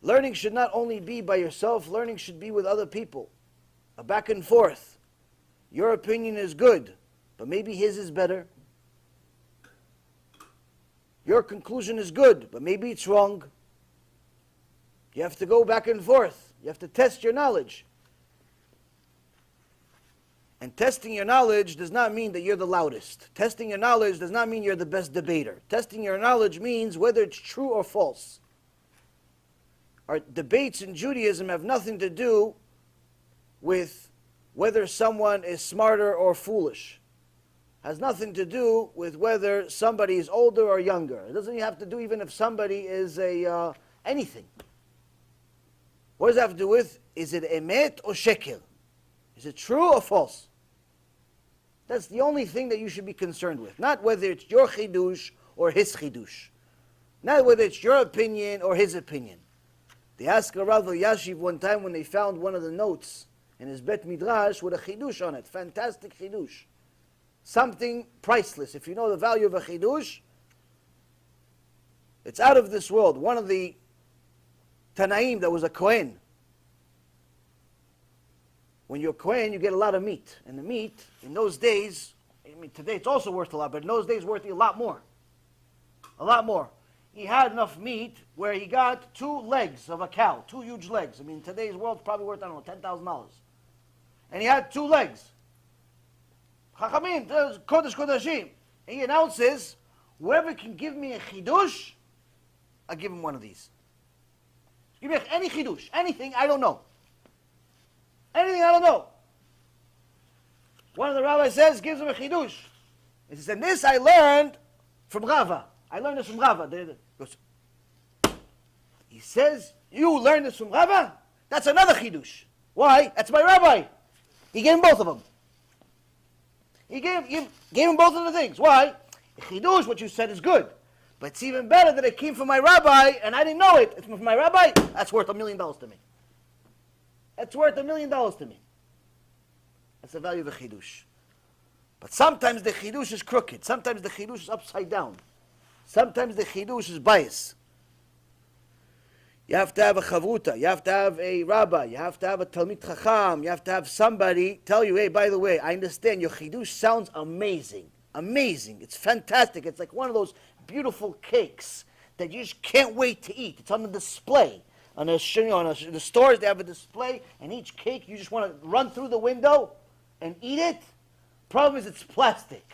Learning should not only be by yourself, learning should be with other people. A back and forth. Your opinion is good, but maybe his is better. Your conclusion is good, but maybe it's wrong. You have to go back and forth. You have to test your knowledge. And testing your knowledge does not mean that you're the loudest. Testing your knowledge does not mean you're the best debater. Testing your knowledge means whether it's true or false. Our debates in Judaism have nothing to do with whether someone is smarter or foolish. Has nothing to do with whether somebody is older or younger. It doesn't have to do even if somebody is anything. What does that have to do with? Is it emet or sheker? Is it true or false? That's the only thing that you should be concerned with. Not whether it's your chidush or his chidush. Not whether it's your opinion or his opinion. They asked a Rav Yashiv one time when they found one of the notes in his Bet Midrash with a chidush on it. Fantastic chidush. Something priceless. If you know the value of a chidush, it's out of this world. One of the Tanaim that was a Kohen. When you're a Kohen, you get a lot of meat. And the meat, in those days, I mean today it's also worth a lot, but in those days worth a lot more. A lot more. He had enough meat where he got 2 legs of a cow, 2 huge legs. I mean, in today's world, it's probably worth, I don't know, $10,000. And he had 2 legs. Chachamim, Kodesh Kodashim. He announces, whoever can give me a chidush, I'll give him one of these. Give me any chidush, anything, I don't know. Anything I don't know. One of the rabbis says, gives him a chidush. He says, and this I learned from Rava. I learned this from Rava. He says, you learned this from Rava? That's another chidush. Why? That's my rabbi. He gave him both of them. He gave him both of the things. Why? Chidush, what you said is good. But it's even better that it came from my rabbi, and I didn't know it. It's from my rabbi. That's worth $1 million to me. That's worth $1 million to me. That's the value of a chidush. But sometimes the chidush is crooked. Sometimes the chidush is upside down. Sometimes the chidush is bias. You have to have a chavruta. You have to have a rabbi. You have to have a talmid chacham. You have to have somebody tell you, hey, by the way, I understand your chidush sounds amazing. Amazing. It's fantastic. It's like one of those beautiful cakes that you just can't wait to eat. It's on the display. On the stores, they have a display, and each cake, you just want to run through the window and eat it. Problem is, it's plastic.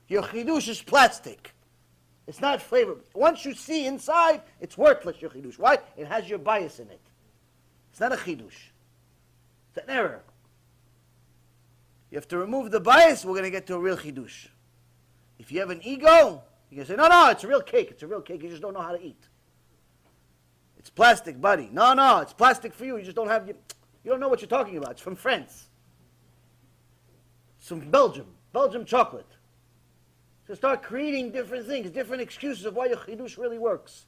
Your chidush is plastic. It's not flavorful. Once you see inside, it's worthless, your chidush. Why? It has your bias in it. It's not a chidush. It's an error. You have to remove the bias, we're going to get to a real chidush. If you have an ego, you can say, no, it's a real cake. It's a real cake. You just don't know how to eat. It's plastic, buddy. No, it's plastic for you. You just don't have, you don't know what you're talking about. It's from France. It's from Belgium. Belgium chocolate. So start creating different things, different excuses of why your chidush really works.